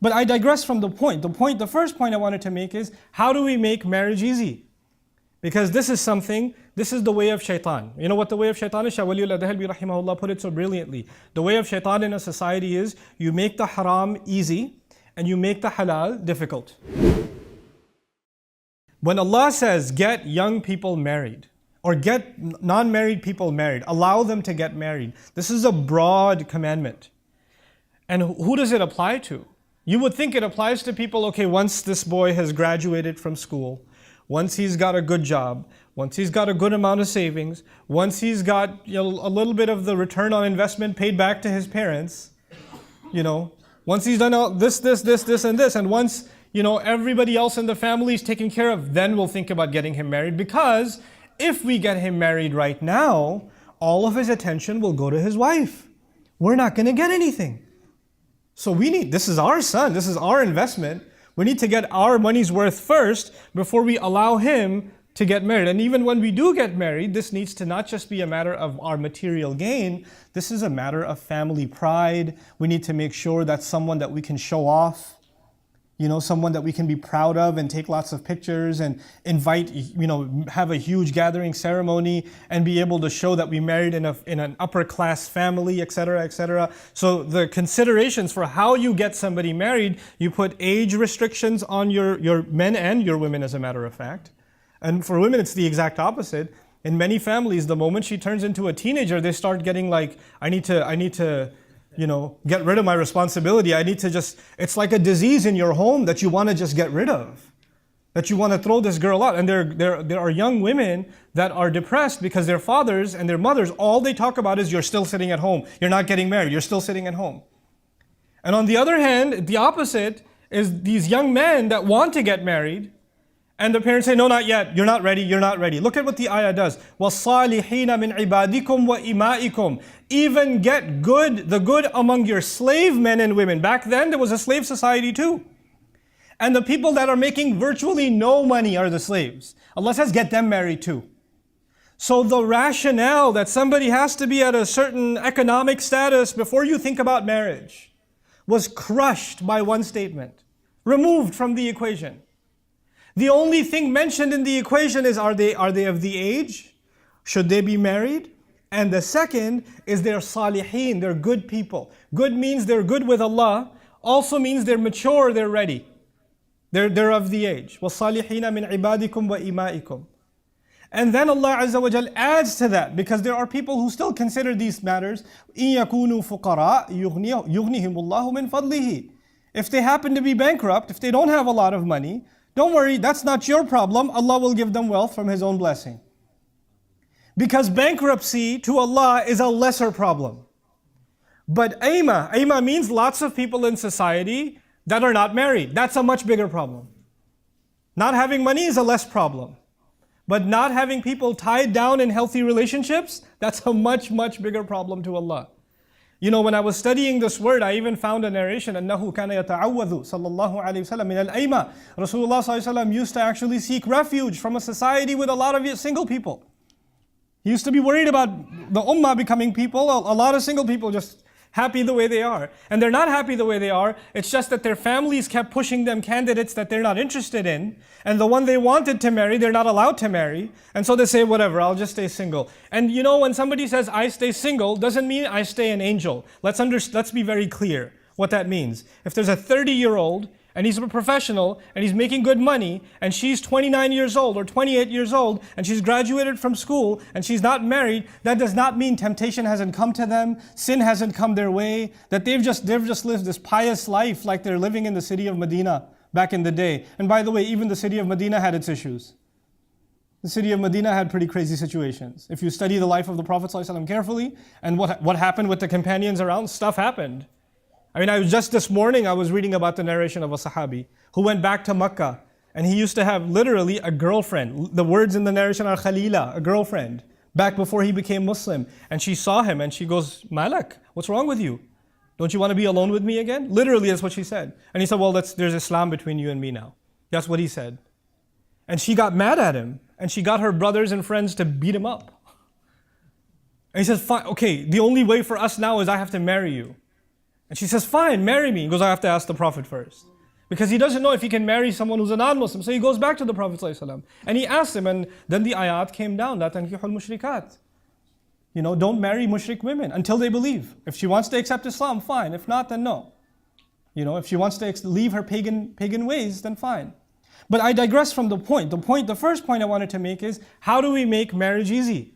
But I digress from the point. The first point I wanted to make is, how do we make marriage easy? Because this is the way of shaitan. You know what the way of shaitan is? Shah Waliullah Dahalbi rahimahullah put it so brilliantly. The way of shaitan in a society is, you make the haram easy and you make the halal difficult. When Allah says, get young people married, or get non-married people married, allow them to get married, this is a broad commandment. And who does it apply to? You would think it applies to people, okay, once this boy has graduated from school, once he's got a good job, once he's got a good amount of savings, once he's got a little bit of the return on investment paid back to his parents, once he's done all this, and this, and once everybody else in the family is taken care of, then we'll think about getting him married. Because if we get him married right now, all of his attention will go to his wife. We're not going to get anything. So this is our son, this is our investment. We need to get our money's worth first before we allow him to get married. And even when we do get married, this needs to not just be a matter of our material gain, this is a matter of family pride. We need to make sure that's someone that we can show off. Someone that we can be proud of and take lots of pictures and invite, have a huge gathering ceremony and be able to show that we married in an upper class family, etc., etc. So the considerations for how you get somebody married, you put age restrictions on your men and your women, as a matter of fact. And for women, it's the exact opposite. In many families, the moment she turns into a teenager, they start getting like, I need to get rid of my responsibility. It's like a disease in your home that you want to just get rid of. That you want to throw this girl out. And there are young women that are depressed because their fathers and their mothers, all they talk about is, you're still sitting at home. You're not getting married. You're still sitting at home. And on the other hand, the opposite is these young men that want to get married, and the parents say, no, not yet. You're not ready. You're not ready. Look at what the ayah does. وَالصَّالِحِينَ مِنْ عِبَادِكُمْ وَإِمَائِكُمْ. Even get the good among your slave men and women. Back then, there was a slave society too. And the people that are making virtually no money are the slaves. Allah says, get them married too. So the rationale that somebody has to be at a certain economic status before you think about marriage was crushed by one statement, removed from the equation. The only thing mentioned in the equation is, are they of the age? Should they be married? And the second is they're salihin, they're good people. Good means they're good with Allah, also means they're mature, they're ready. They're of the age. وَالصَّالِحِينَ مِنْ عِبَادِكُمْ وَإِمَائِكُمْ. And then Allah Azza wa Jal adds to that, because there are people who still consider these matters, إِن يَكُونُوا فُقَرَاء يُغْنِهِمُ اللَّهُ مِنْ فَضْلِهِ. If they happen to be bankrupt, if they don't have a lot of money, don't worry, that's not your problem. Allah will give them wealth from His own blessing. Because bankruptcy to Allah is a lesser problem. But aima means lots of people in society that are not married. That's a much bigger problem. Not having money is a less problem. But not having people tied down in healthy relationships, that's a much, much bigger problem to Allah. When I was studying this word, I even found a narration, أَنَّهُ كَانَ يَتَعَوَّذُ صلى الله عليه وسلم من الأيمة. Rasulullah صلى الله عليه وسلم used to actually seek refuge from a society with a lot of single people. He used to be worried about the ummah becoming people, a lot of single people just happy the way they are. And they're not happy the way they are, it's just that their families kept pushing them candidates that they're not interested in. And the one they wanted to marry, they're not allowed to marry. And so they say, whatever, I'll just stay single. And when somebody says, I stay single, doesn't mean I stay an angel. Let's be very clear what that means. If there's a 30-year-old, and he's a professional, and he's making good money, and she's 29 years old or 28 years old, and she's graduated from school, and she's not married, that does not mean temptation hasn't come to them, sin hasn't come their way, that they've just lived this pious life like they're living in the city of Medina back in the day. And by the way, even the city of Medina had its issues. The city of Medina had pretty crazy situations. If you study the life of the Prophet ﷺ carefully, and what happened with the companions around, stuff happened. Just this morning I was reading about the narration of a Sahabi who went back to Makkah, and he used to have literally a girlfriend. The words in the narration are Khalila, a girlfriend, back before he became Muslim. And she saw him and she goes, Malak, what's wrong with you? Don't you want to be alone with me again? Literally that's what she said. And he said, well, there's Islam between you and me now. That's what he said. And she got mad at him, and she got her brothers and friends to beat him up. And he says, fine, okay, the only way for us now is I have to marry you. And she says, fine, marry me. He goes, I have to ask the Prophet first. Because he doesn't know if he can marry someone who's a non-Muslim. So he goes back to the Prophet ﷺ and he asks him, and then the ayat came down, لا تنكحوا المشركات. Don't marry mushrik women until they believe. If she wants to accept Islam, fine. If not, then no. If she wants to leave her pagan ways, then fine. But I digress from the point. The first point I wanted to make is, how do we make marriage easy?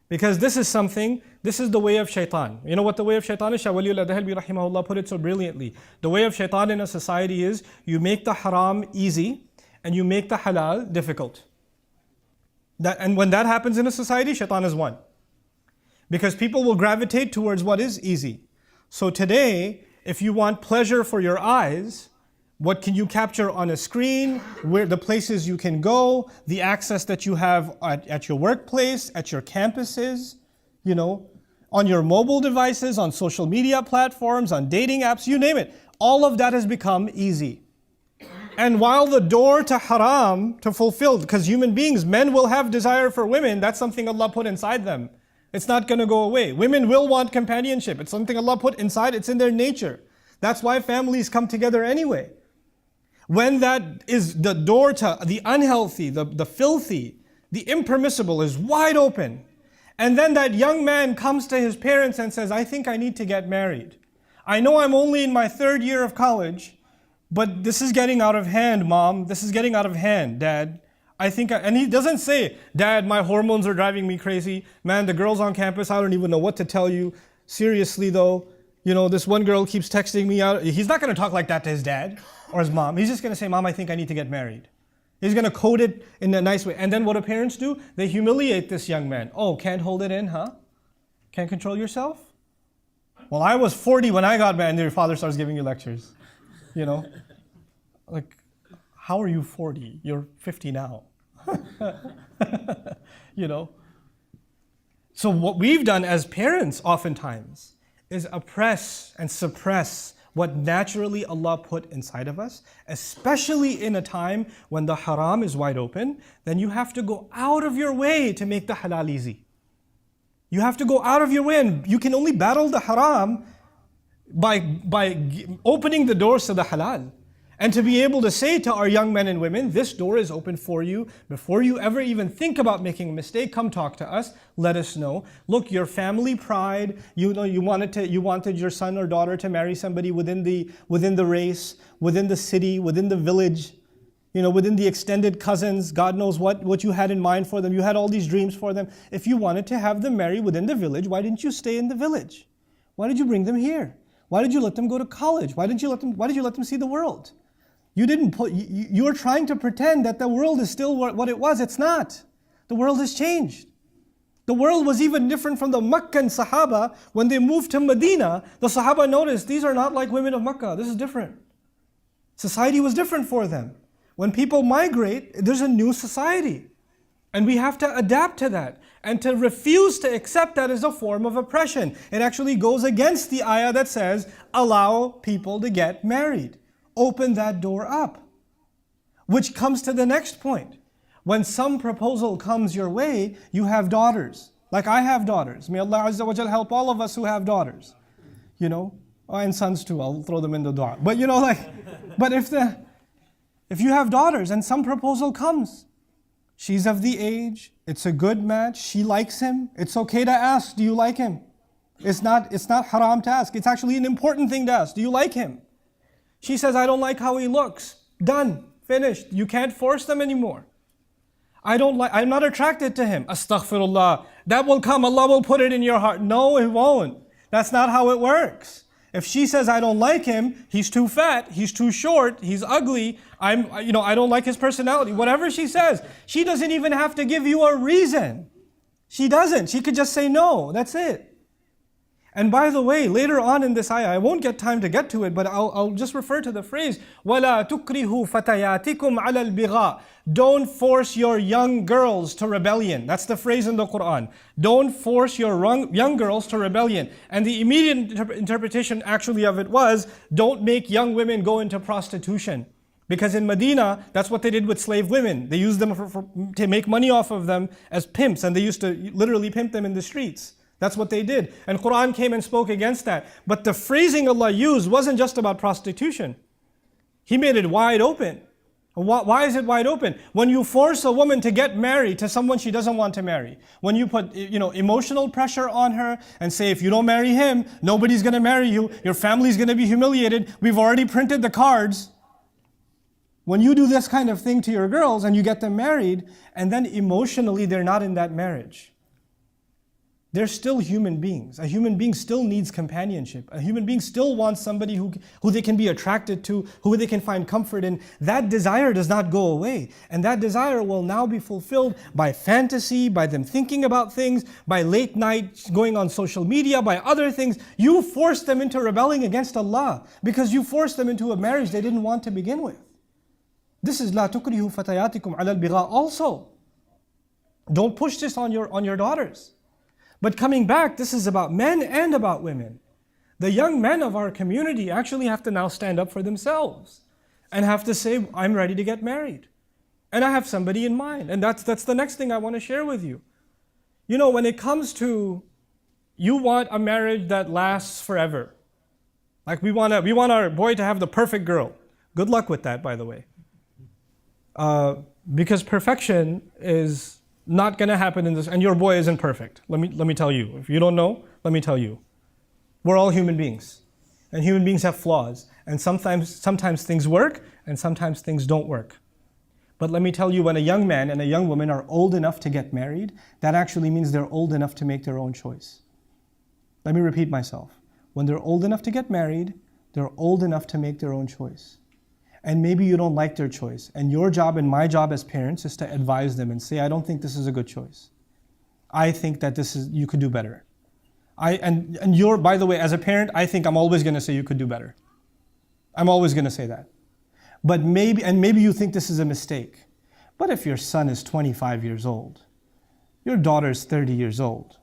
Because this is the way of shaitan. You know what the way of shaitan is? Shah Waliullah Dahalbi rahimahullah put it so brilliantly. The way of shaitan in a society is, you make the haram easy and you make the halal difficult. And when that happens in a society, shaitan is won. Because people will gravitate towards what is easy. So today, if you want pleasure for your eyes, what can you capture on a screen, where the places you can go, the access that you have at your workplace, at your campuses, on your mobile devices, on social media platforms, on dating apps, you name it. All of that has become easy. And while the door to haram, to fulfill, because human beings, men will have desire for women, that's something Allah put inside them. It's not going to go away. Women will want companionship. It's something Allah put inside, it's in their nature. That's why families come together anyway. When that is the door to the unhealthy, the filthy, the impermissible is wide open. And then that young man comes to his parents and says, I think I need to get married. I know I'm only in my 3rd year of college, but this is getting out of hand, Mom. This is getting out of hand, Dad. And he doesn't say, Dad, my hormones are driving me crazy. Man, the girls on campus, I don't even know what to tell you. Seriously though, this one girl keeps texting me out. He's not going to talk like that to his dad or his mom. He's just going to say, Mom, I think I need to get married. He's going to code it in a nice way. And then what do parents do? They humiliate this young man. Oh, can't hold it in, huh? Can't control yourself? Well, I was 40 when I got married, and your father starts giving you lectures. Like, how are you 40? You're 50 now. So what we've done as parents oftentimes is oppress and suppress what naturally Allah put inside of us, especially in a time when the haram is wide open. Then you have to go out of your way to make the halal easy. You have to go out of your way, and you can only battle the haram by opening the doors to the halal. And to be able to say to our young men and women, this door is open for you. Before you ever even think about making a mistake, come talk to us, let us know. Look, your family pride, you wanted your son or daughter to marry somebody within the race, within the city, within the village, within the extended cousins, God knows what you had in mind for them. You had all these dreams for them. If you wanted to have them marry within the village, why didn't you stay in the village? Why did you bring them here? Why did you let them go to college? Why did you let them see the world? You are trying to pretend that the world is still what it was. It's not. The world has changed. The world was even different from the Meccan Sahaba. When they moved to Medina, the Sahaba noticed, these are not like women of Mecca. This is different. Society was different for them. When people migrate, there's a new society. And we have to adapt to that. And to refuse to accept that is a form of oppression. It actually goes against the ayah that says, allow people to get married. Open that door up. Which comes to the next point. When some proposal comes your way, you have daughters. Like I have daughters. May Allah Azza wa Jal help all of us who have daughters. And sons too. I'll throw them in the dua. But but if you have daughters and some proposal comes, she's of the age, it's a good match, she likes him, it's okay to ask, do you like him? It's not haram to ask. It's actually an important thing to ask. Do you like him? She says, I don't like how he looks. Done. Finished. You can't force them anymore. I'm not attracted to him. Astaghfirullah. That will come. Allah will put it in your heart. No, it won't. That's not how it works. If she says, I don't like him, he's too fat, he's too short, he's ugly, I don't like his personality. Whatever she says, she doesn't even have to give you a reason. She doesn't. She could just say no. That's it. And by the way, later on in this ayah, I won't get time to get to it, but I'll just refer to the phrase, وَلَا تُكْرِهُ فَتَيَاتِكُمْ عَلَى الْبِغَاءِ. Don't force your young girls to rebellion. That's the phrase in the Quran. Don't force your young girls to rebellion. And the immediate interpretation actually of it was, don't make young women go into prostitution. Because in Medina, that's what they did with slave women. They used them to make money off of them as pimps, and they used to literally pimp them in the streets. That's what they did. And Quran came and spoke against that. But the phrasing Allah used wasn't just about prostitution. He made it wide open. Why is it wide open? When you force a woman to get married to someone she doesn't want to marry, when you put emotional pressure on her and say, if you don't marry him, nobody's going to marry you, your family's going to be humiliated, we've already printed the cards. When you do this kind of thing to your girls and you get them married, and then emotionally they're not in that marriage, they're still human beings. A human being still needs companionship. A human being still wants somebody who they can be attracted to, who they can find comfort in. That desire does not go away. And that desire will now be fulfilled by fantasy, by them thinking about things, by late night going on social media, by other things. You force them into rebelling against Allah because you forced them into a marriage they didn't want to begin with. This is لا تكرهوا فتياتكم على البغاء also. Don't push this on your daughters. But coming back, this is about men and about women. The young men of our community actually have to now stand up for themselves and have to say, I'm ready to get married. And I have somebody in mind. And that's the next thing I want to share with you. You know, when it comes to, you want a marriage that lasts forever. Like we want our boy to have the perfect girl. Good luck with that, by the way. Because perfection is not going to happen in this, and your boy isn't perfect. Let me tell you. If you don't know, let me tell you. We're all human beings, and human beings have flaws, and sometimes things work, and sometimes things don't work. But let me tell you, when a young man and a young woman are old enough to get married, that actually means they're old enough to make their own choice. Let me repeat myself. When they're old enough to get married, they're old enough to make their own choice. And maybe you don't like their choice. And your job and my job as parents is to advise them and say, I don't think this is a good choice. I think that you could do better. By the way, as a parent, I think I'm always going to say you could do better. I'm always going to say that. But maybe you think this is a mistake. But if your son is 25 years old, your daughter's 30 years old,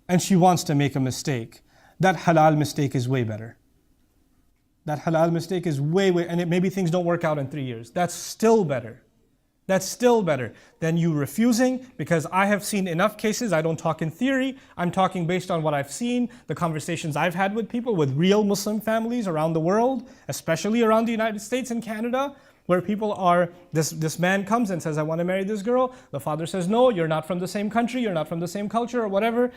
and she wants to make a mistake, that halal mistake is way better. That halal mistake is and maybe things don't work out in 3 years. That's still better. That's still better than you refusing, because I have seen enough cases. I don't talk in theory. I'm talking based on what I've seen, the conversations I've had with people, with real Muslim families around the world, especially around the United States and Canada, where people are, this man comes and says, I want to marry this girl. The father says, no, you're not from the same country, you're not from the same culture or whatever.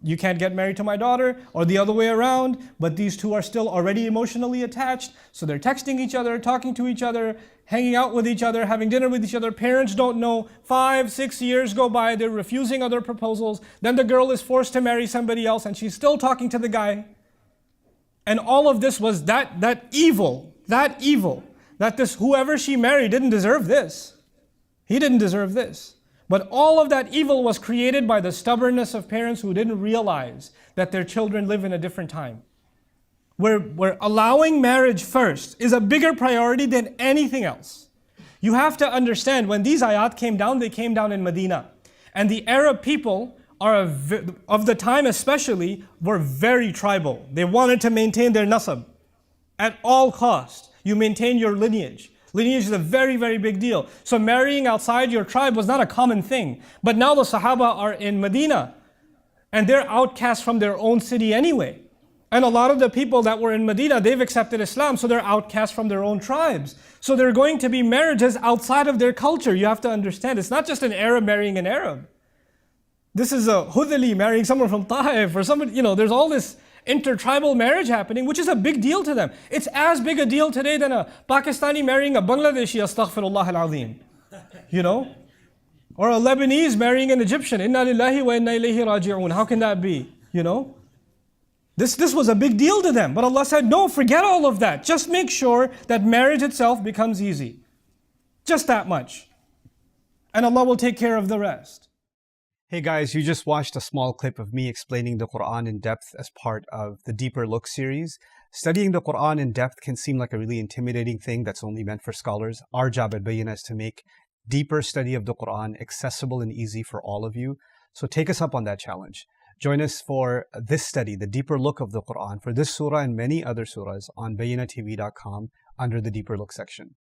You can't get married to my daughter, or the other way around, but these two are still already emotionally attached, so they're texting each other, talking to each other, hanging out with each other, having dinner with each other. Parents don't know. 5, 6 years go by, they're refusing other proposals. Then the girl is forced to marry somebody else, and she's still talking to the guy. And all of this was that evil, that this whoever she married didn't deserve this. He didn't deserve this. But all of that evil was created by the stubbornness of parents who didn't realize that their children live in a different time. Where allowing marriage first is a bigger priority than anything else. You have to understand, when these ayat came down, they came down in Medina. And the Arab people of the time especially were very tribal. They wanted to maintain their nasab at all costs. You maintain your lineage. Lineage is a very, very big deal. So marrying outside your tribe was not a common thing. But now the Sahaba are in Medina, and they're outcasts from their own city anyway. And a lot of the people that were in Medina, they've accepted Islam, so they're outcasts from their own tribes. So there are going to be marriages outside of their culture. You have to understand, it's not just an Arab marrying an Arab. This is a Hudali marrying someone from Taif, or somebody, there's all this intertribal marriage happening, which is a big deal to them. It's as big a deal today than a Pakistani marrying a Bangladeshi, astaghfirullah al-azim. Or a Lebanese marrying an Egyptian. Inna lillahi wa inna ilayhi raji'un. How can that be? This was a big deal to them. But Allah said, no, forget all of that. Just make sure that marriage itself becomes easy. Just that much. And Allah will take care of the rest. Hey guys, you just watched a small clip of me explaining the Quran in depth as part of the Deeper Look series. Studying the Quran in depth can seem like a really intimidating thing that's only meant for scholars. Our job at Bayyinah is to make deeper study of the Quran accessible and easy for all of you. So take us up on that challenge. Join us for this study, the Deeper Look of the Quran, for this surah and many other surahs on BayyinahTV.com under the Deeper Look section.